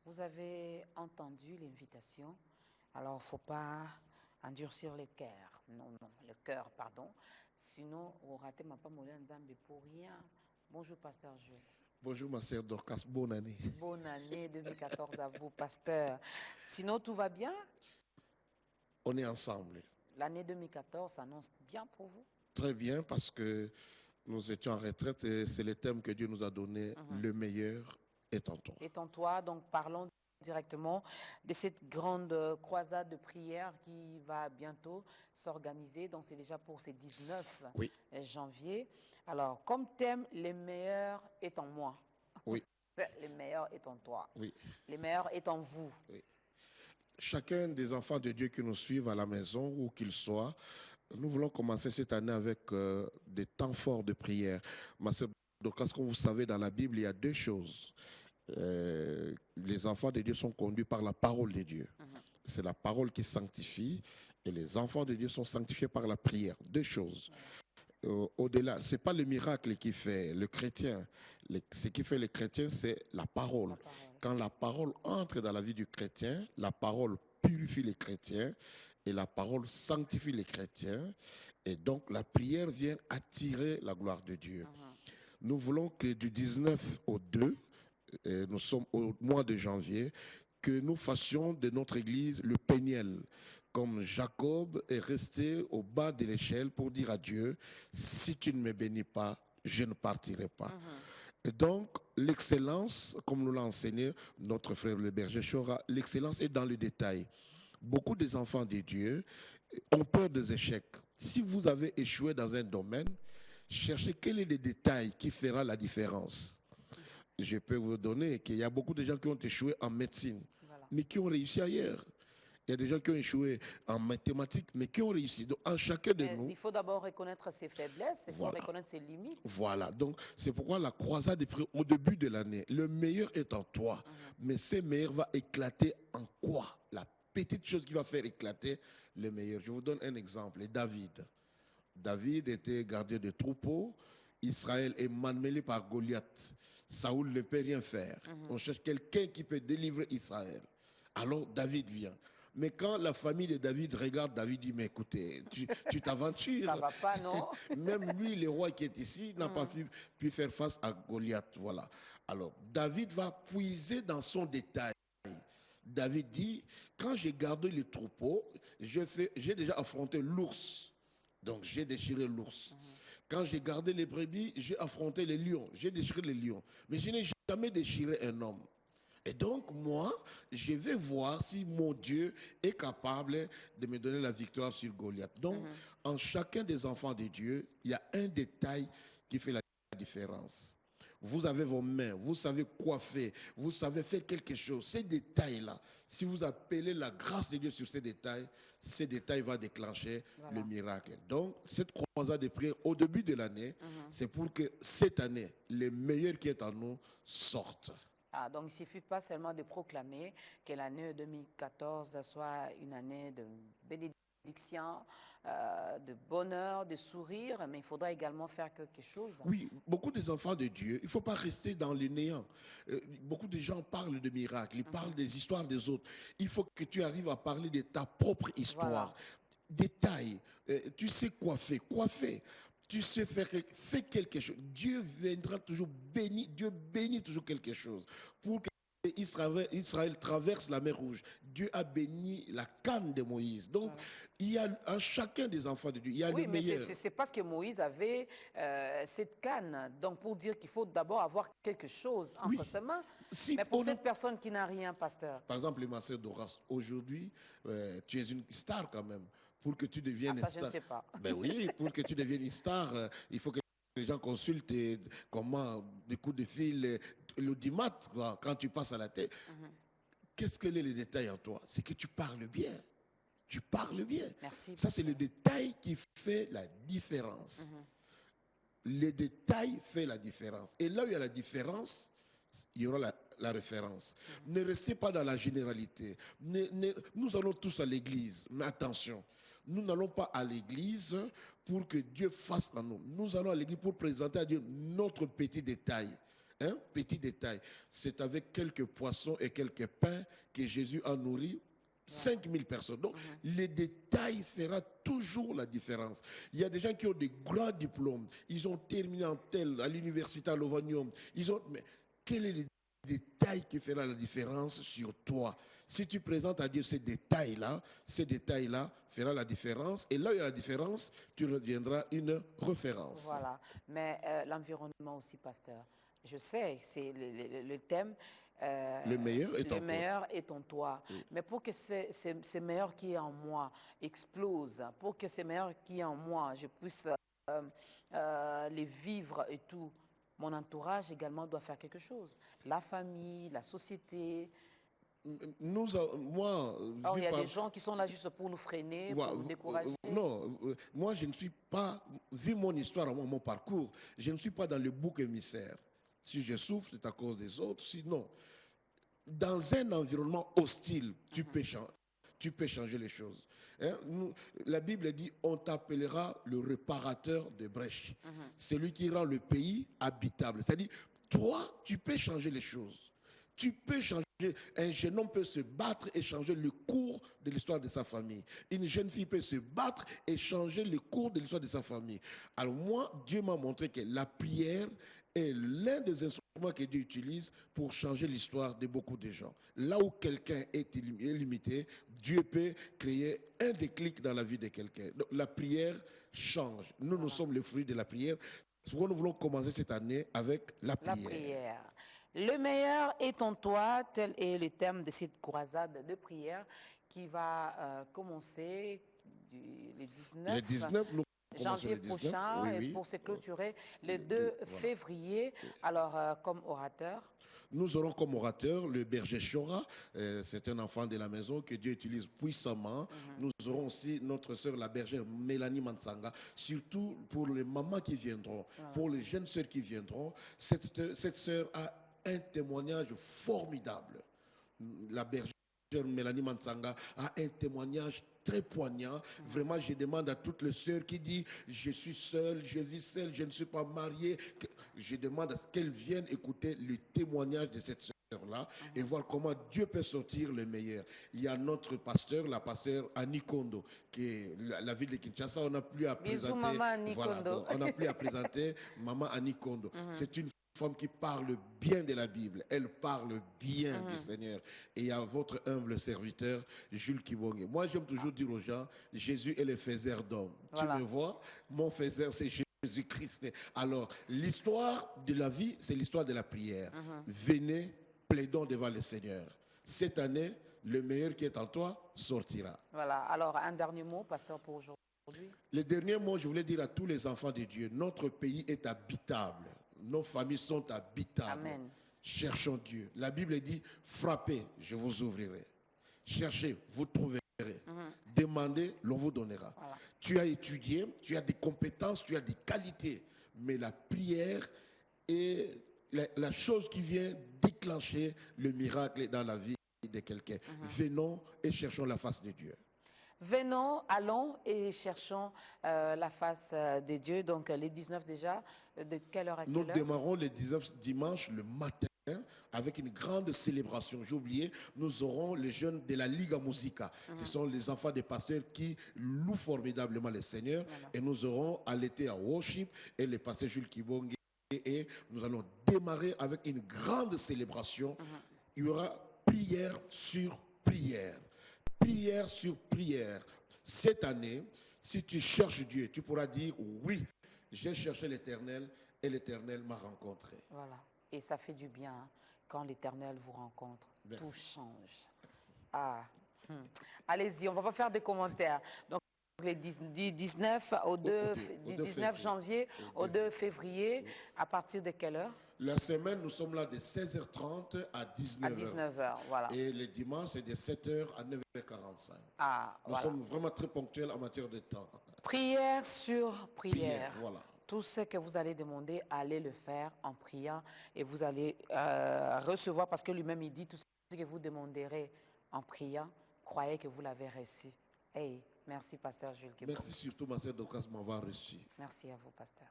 Vous avez entendu l'invitation. Alors, il ne faut pas endurcir le cœur. Non, le cœur, pardon. Sinon, vous ratez ma pas Nzambe pour rien. Bonjour, pasteur Joël. Bonjour, ma sœur Dorcas. Bonne année. Bonne année 2014 à vous, pasteur. Sinon, tout va bien? On est ensemble. L'année 2014 s'annonce bien pour vous? Très bien, parce que nous étions en retraite et c'est le thème que Dieu nous a donné. Le meilleur est en toi. Est en toi. Donc, parlons directement de cette grande croisade de prière qui va bientôt s'organiser. Donc, c'est déjà pour ce 19 janvier. Alors, comme thème, le meilleur est en moi. Oui. Le meilleur est en toi. Oui. Le meilleur est en vous. Oui. Chacun des enfants de Dieu qui nous suivent à la maison, où qu'ils soient, nous voulons commencer cette année avec des temps forts de prière. Ma sœur Dorcas, comme vous savez, dans la Bible, il y a deux choses. Les enfants de Dieu sont conduits par la parole de Dieu. C'est la parole qui sanctifie et les enfants de Dieu sont sanctifiés par la prière. Deux choses. Au-delà, ce n'est pas le miracle qui fait le chrétien. Ce qui fait le chrétien, c'est la parole. Quand la parole entre dans la vie du chrétien, la parole purifie les chrétiens et la parole sanctifie les chrétiens. Et donc, la prière vient attirer la gloire de Dieu. Nous voulons que du 19 au 2, nous sommes au mois de janvier, que nous fassions de notre église le Péniel. Comme Jacob est resté au bas de l'échelle pour dire à Dieu, si tu ne me bénis pas, je ne partirai pas. Et donc, l'excellence, comme nous l'a enseigné notre frère le berger Chora, l'excellence est dans le détail. Beaucoup des enfants de Dieu ont peur des échecs. Si vous avez échoué dans un domaine, cherchez quel est le détail qui fera la différence. Je peux vous donner qu'il y a beaucoup de gens qui ont échoué en médecine, mais qui ont réussi ailleurs. Il y a des gens qui ont échoué en mathématiques, mais qui ont réussi. Donc, en chacun de nous... Il faut d'abord reconnaître ses faiblesses, il faut reconnaître ses limites. Voilà. Donc, c'est pourquoi la croisade est prise au début de l'année. Le meilleur est en toi. Mais ce meilleur va éclater en quoi? La petite chose qui va faire éclater le meilleur. Je vous donne un exemple. David. David était gardien de troupeaux. Israël est malmené par Goliath. Saoul ne peut rien faire. On cherche quelqu'un qui peut délivrer Israël. Alors, David vient. Mais quand la famille de David regarde, David dit, mais écoutez, tu t'aventures. Ça ne va pas, non? Même lui, le roi qui est ici, n'a pas pu faire face à Goliath. Voilà. Alors, David va puiser dans son détail. David dit, quand j'ai gardé les troupeaux, j'ai déjà affronté l'ours. Donc, j'ai déchiré l'ours. Quand j'ai gardé les brebis, j'ai affronté les lions. J'ai déchiré les lions. Mais je n'ai jamais déchiré un homme. Et donc, moi, je vais voir si mon Dieu est capable de me donner la victoire sur Goliath. Donc, en chacun des enfants de Dieu, il y a un détail qui fait la différence. Vous avez vos mains, vous savez coiffer, vous savez faire quelque chose. Ces détails-là, si vous appelez la grâce de Dieu sur ces détails vont déclencher le miracle. Donc, cette croisade de prière au début de l'année, c'est pour que cette année, le meilleur qui est en nous sorte. Donc, il ne suffit pas seulement de proclamer que l'année 2014 soit une année de bénédiction, de bonheur, de sourire, mais il faudra également faire quelque chose. Oui, beaucoup des enfants de Dieu, il ne faut pas rester dans le néant. Beaucoup de gens parlent de miracles, ils parlent des histoires des autres. Il faut que tu arrives à parler de ta propre histoire. Détail, tu sais coiffer. Tu sais faire quelque chose. Dieu viendra toujours bénir. Dieu bénit toujours quelque chose. Pour que Israël traverse la mer Rouge, Dieu a béni la canne de Moïse. Donc, il y a à chacun des enfants de Dieu, il y a le meilleur. Oui, mais c'est parce que Moïse avait cette canne. Donc, pour dire qu'il faut d'abord avoir quelque chose entre ses mains. Mais pour cette personne qui n'a rien, pasteur. Par exemple, ma sœur Doras, aujourd'hui, tu es une star quand même. Pour que tu deviennes une star. Je ne sais pas. Ben oui, pour que tu deviennes une star, il faut que les gens consultent comment des coups de fil, l'audimat, quand tu passes à la tête. Qu'est-ce que les détails en toi? C'est que tu parles bien. Tu parles bien. Merci. Ça, c'est le détail qui fait la différence. Le détail fait la différence. Et là où il y a la différence, il y aura la référence. Ne restez pas dans la généralité. Nous allons tous à l'église, mais attention. Nous n'allons pas à l'église pour que Dieu fasse en nous. Nous allons à l'église pour présenter à Dieu notre petit détail. Un petit détail, c'est avec quelques poissons et quelques pains que Jésus a nourri 5000 personnes. Donc, les détails feront toujours la différence. Il y a des gens qui ont des grands diplômes. Ils ont terminé en tel, à l'université à Lovanium. Mais quel est le détail qui fera la différence sur toi? Si tu présentes à Dieu ces détails-là feront la différence. Et là où il y a la différence, tu deviendras une référence. Voilà. Mais l'environnement aussi, pasteur. Je sais, c'est le thème. Le meilleur est en toi. Oui. Mais pour que ce meilleur qui est en moi explose, pour que ce meilleur qui est en moi, je puisse les vivre et tout, mon entourage également doit faire quelque chose. La famille, la société. Il y a des gens qui sont là juste pour nous freiner, pour nous décourager. Non, moi je ne suis pas, vu mon histoire, mon parcours, je ne suis pas dans le bouc émissaire. Si je souffre, c'est à cause des autres. Sinon, dans un environnement hostile, tu peux changer les choses. La Bible dit, on t'appellera le réparateur de brèches. Celui qui rend le pays habitable. C'est-à-dire, toi, tu peux changer les choses. Tu peux changer. Un jeune homme peut se battre et changer le cours de l'histoire de sa famille. Une jeune fille peut se battre et changer le cours de l'histoire de sa famille. Alors moi, Dieu m'a montré que la prière est l'un des instruments que Dieu utilise pour changer l'histoire de beaucoup de gens. Là où quelqu'un est limité, Dieu peut créer un déclic dans la vie de quelqu'un. Donc, la prière change. Nous sommes le fruit de la prière. C'est pourquoi nous voulons commencer cette année avec la prière. Le meilleur est en toi, tel est le thème de cette croisade de prière qui va commencer le 19 janvier prochain et pour se clôturer le 2 février. Alors, comme orateur. Nous aurons comme orateur le berger Chora, c'est un enfant de la maison que Dieu utilise puissamment. Nous aurons aussi notre sœur, la bergère Mélanie Mansanga, surtout pour les mamans qui viendront, pour les jeunes sœurs qui viendront. Cette sœur a un témoignage formidable. La bergère Mélanie Mansanga a un témoignage très poignant. Vraiment, je demande à toutes les sœurs qui disent « Je suis seule, je vis seule, je ne suis pas mariée », je demande à ce qu'elles viennent écouter le témoignage de cette sœur-là et voir comment Dieu peut sortir le meilleur. Il y a notre pasteur, la pasteur Annie Kondo, qui est la ville de Kinshasa. On n'a plus à présenter. Bisous, maman Annie Kondo. On n'a plus à présenter maman Annie Kondo. C'est une femme qui parle bien de la Bible. Elle parle bien du Seigneur. Et il y a votre humble serviteur, Jules Kibonge. Moi, j'aime toujours dire aux gens, Jésus est le faiseur d'hommes. Voilà. Tu me vois? Mon faiseur, c'est Jésus-Christ. Alors, l'histoire de la vie, c'est l'histoire de la prière. Venez, plaidons devant le Seigneur. Cette année, le meilleur qui est en toi sortira. Voilà. Alors, un dernier mot, pasteur, pour aujourd'hui. Le dernier mot, je voulais dire à tous les enfants de Dieu, notre pays est habitable. Nos familles sont habitables. Amen. Cherchons Dieu. La Bible dit, frappez, je vous ouvrirai. Cherchez, vous trouverez. Demandez, l'on vous donnera. Voilà. Tu as étudié, tu as des compétences, tu as des qualités. Mais la prière est la chose qui vient déclencher le miracle dans la vie de quelqu'un. Venons et cherchons la face de Dieu. Venons, allons et cherchons la face de Dieu. Donc, les 19 déjà, de quelle heure à quelle heure? Nous démarrons les 19 dimanche le matin avec une grande célébration. J'ai oublié, nous aurons les jeunes de la Liga Musica. Ce sont les enfants des pasteurs qui louent formidablement le Seigneur. Et nous aurons à l'été à worship et le pasteur Jules Kibonge. Et nous allons démarrer avec une grande célébration. Il y aura prière sur prière. Prière sur prière. Cette année, si tu cherches Dieu, tu pourras dire oui, j'ai cherché l'Éternel et l'Éternel m'a rencontré. Voilà. Et ça fait du bien hein, quand l'Éternel vous rencontre. Merci. Tout change. Merci. Allez-y, on ne va pas faire des commentaires. Donc, du 19 au 2, du 19 janvier au 2 février, à partir de quelle heure? La semaine, nous sommes là de 16h30 à 19h. À 19h, voilà. Et le dimanche, c'est de 7h à 9h45. Nous sommes vraiment très ponctuels en matière de temps. Prière sur prière. Voilà. Tout ce que vous allez demander, allez le faire en priant et vous allez recevoir, parce que lui-même, il dit tout ce que vous demanderez en priant, croyez que vous l'avez reçu. Hey, merci, pasteur Jules. Merci surtout, ma sœur Docas, de m'avoir reçu. Merci à vous, pasteur.